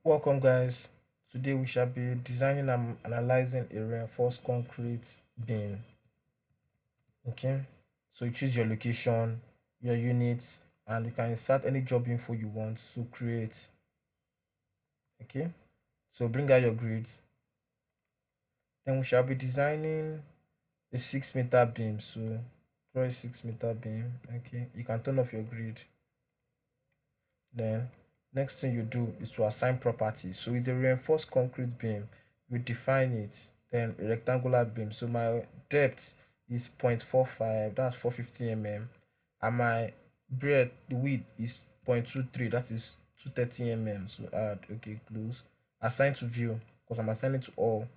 Welcome guys. Today we shall be designing and analyzing a reinforced concrete beam. Okay, so you choose your location, your units, and you can insert any job info you want to create. Okay, so bring out your grids. Then we shall be designing a 6 meter beam. So draw a 6 meter beam. Okay, you can turn off your grid. Then next thing you do is to assign properties. So it's a reinforced concrete beam. You define it. Then a rectangular beam. So my depth is 0.45, that's 450 mm. And my breadth, the width is 0.23, that is 230 mm. So add, okay, close. Assign to view, because I'm assigning to all.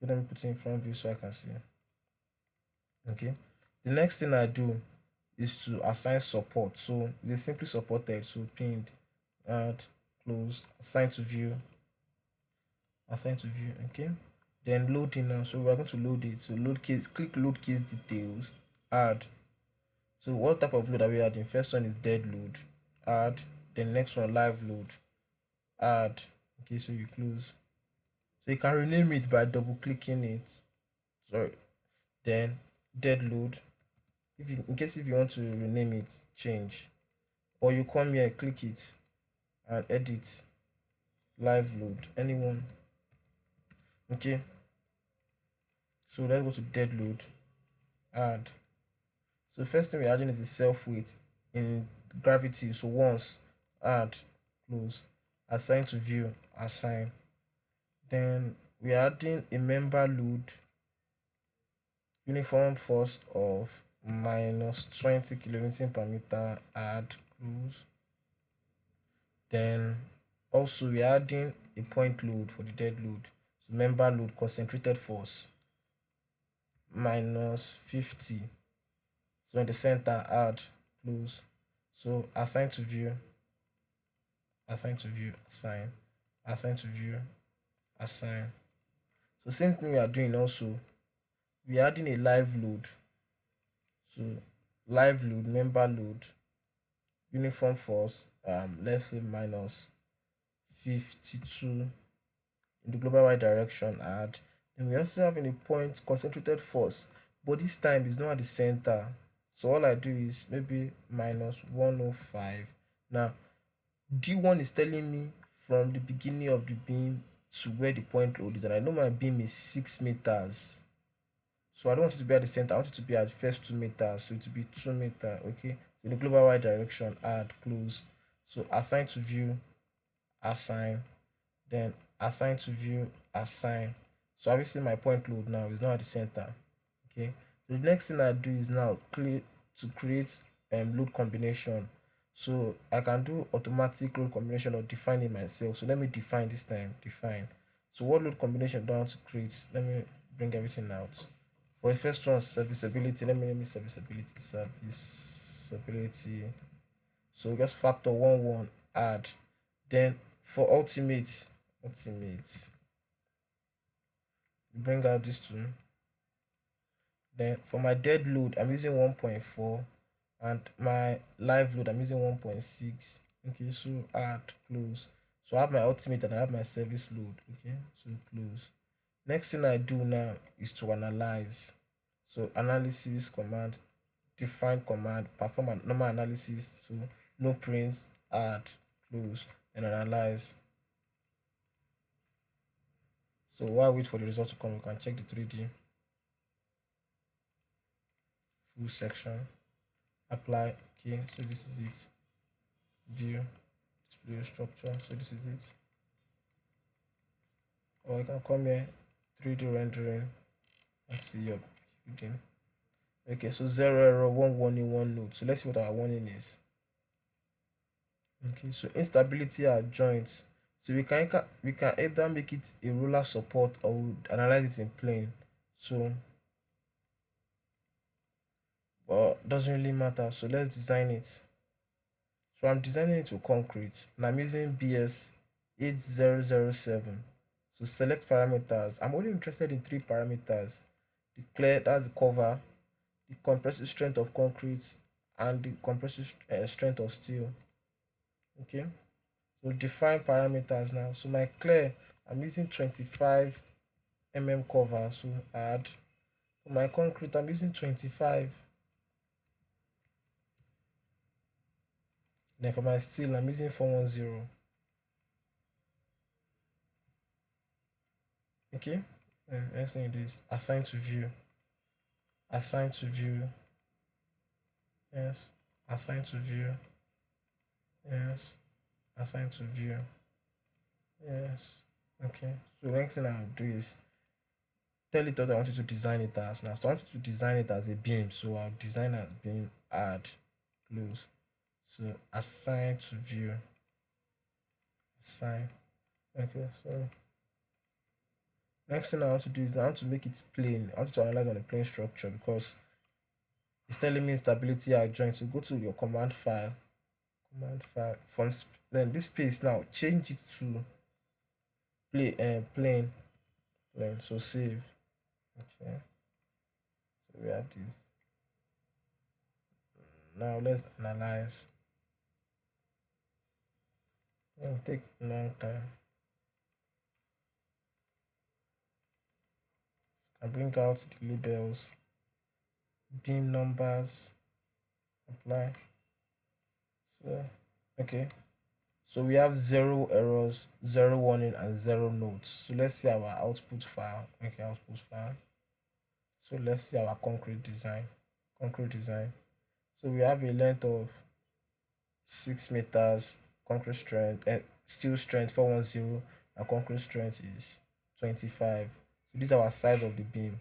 Let me put it in front view so I can see. Okay. The next thing I do is to assign support. So they simply supported, so pinned, add, close, assign to view, okay. Then loading now. So we're going to load it. So load case, click load case details, add. So what type of load are we adding? First one is dead load, add. Then next one live load, add. Okay, so you close. So you can rename it by double clicking it. Sorry. Then dead load. In case if you want to rename it, change. Or you come here, click it and edit live load, anyone. Okay, so let's go to dead load, add. So first thing we're adding is the self weight in gravity. So once, add, close, assign to view, assign. Then we're adding a member load, uniform force of minus 20 kilonewton per meter, add, close. Then also we're adding a point load for the dead load. So member load concentrated force minus 50. So in the center, add, close. So assign to view, assign to view, assign, assign to view, assign. So same thing we are doing also. We are adding a live load. So live load, member load, uniform force, let's say minus 52 in the global y direction, add. And we also have a point concentrated force, but this time is not at the center. So all I do is maybe minus 105. Now D1 is telling me from the beginning of the beam to where the point load is, and I know my beam is 6 meters. So I don't want it to be at the center, I want it to be at the first 2 meters. So it will be 2 meters. Okay. So the global y direction, add, close. So assign to view, assign, then assign to view, assign. So obviously my point load now is not at the center. Okay. So the next thing I do is now to create load combination. So I can do automatic load combination or define it myself. So let me define this time. Define. So what load combination do I want to create? Let me bring everything out. For the first one, serviceability. Let me serviceability. So just factor 1 add. Then for ultimate, bring out this two. Then for my dead load, I'm using 1.4, and my live load, I'm using 1.6. Okay, so add, close. So I have my ultimate and I have my service load. Okay, so close. Next thing I do now is to analyze. So analysis command, define command, perform a normal analysis. So no prints, add, close, and analyze. So while wait for the result to come, you can check the 3D full section, apply. Okay, so this is it. View, display structure. So this is it. Or you can come here, 3D rendering, and see your building. Okay, so 0 error, 1 warning, 1 note. So let's see what our warning is. Okay, so instability at joints. So we can either make it a roller support or analyze it in plane. So well, doesn't really matter. So let's design it. So I'm designing it with concrete and I'm using BS 8007. So select parameters. I'm only interested in 3 parameters. The clear, that's the cover, the compressive strength of concrete, and the compressive strength of steel. Okay, So define parameters now. So my clear, I'm using 25 cover, so add. For my concrete, I'm using 25. Then for my steel, I'm using 410. Okay. Next thing you do is assign to view. Assign to view. Yes. Assign to view. Yes. Assign to view. Yes. Okay. So the next thing I'll do is tell it what I want you to design it as now. So I want you to design it as a beam. So I'll design as beam, add, close. So assign to view. Assign. Okay. So next thing I want to do is I want to make it plain. I want to analyze on a plain structure because it's telling me stability adjoint. So go to your command file. Command file from then this space now change it to plain. So save. Okay. So we have this. Now let's analyze. It'll take a long time. I bring out the labels, beam numbers, apply. So okay. So we have 0 errors, 0 warning, and 0 notes. So let's see our output file. Okay, output file. So let's see our concrete design. Concrete design. So we have a length of 6 meters, concrete strength, steel strength 410, and concrete strength is 25. So these are our size of the beam.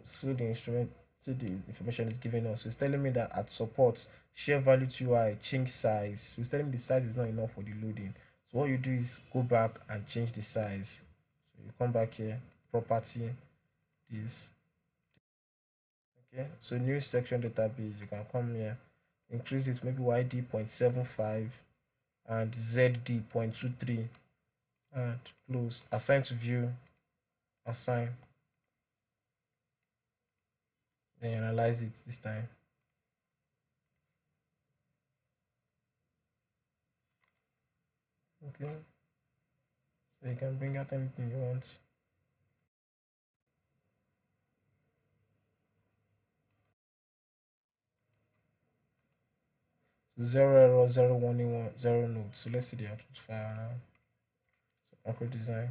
So the instrument, so the information is giving us. So it's telling me that at support, share value to UI, change size. So it's telling me the size is not enough for the loading. So what you do is go back and change the size. So you come back here, property, this. Okay, so new section database, you can come here, increase it maybe YD 0.75 and ZD 0.23 and close. Assign to view, assign. Then analyze it this time. Okay, so you can bring out anything you want. Zero error, zero warning, zero notes. So let's see the output file now. So macro design.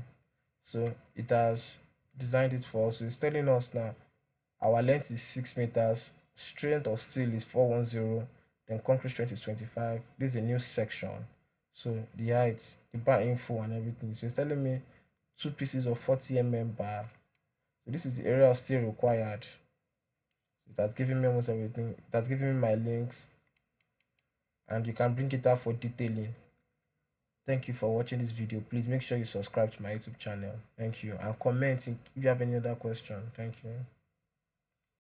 So it has designed it for us. So it's telling us now our length is 6 meters, strength of steel is 410, then concrete strength is 25. This is a new section. So the height, the bar info and everything. So it's telling me 2 pieces of 40 bar. So this is the area of steel required. So it has given me almost everything. It has given me my links, and you can bring it up for detailing. Thank you for watching this video. Please make sure you subscribe to my YouTube channel. Thank you. And comment if you have any other question. Thank you.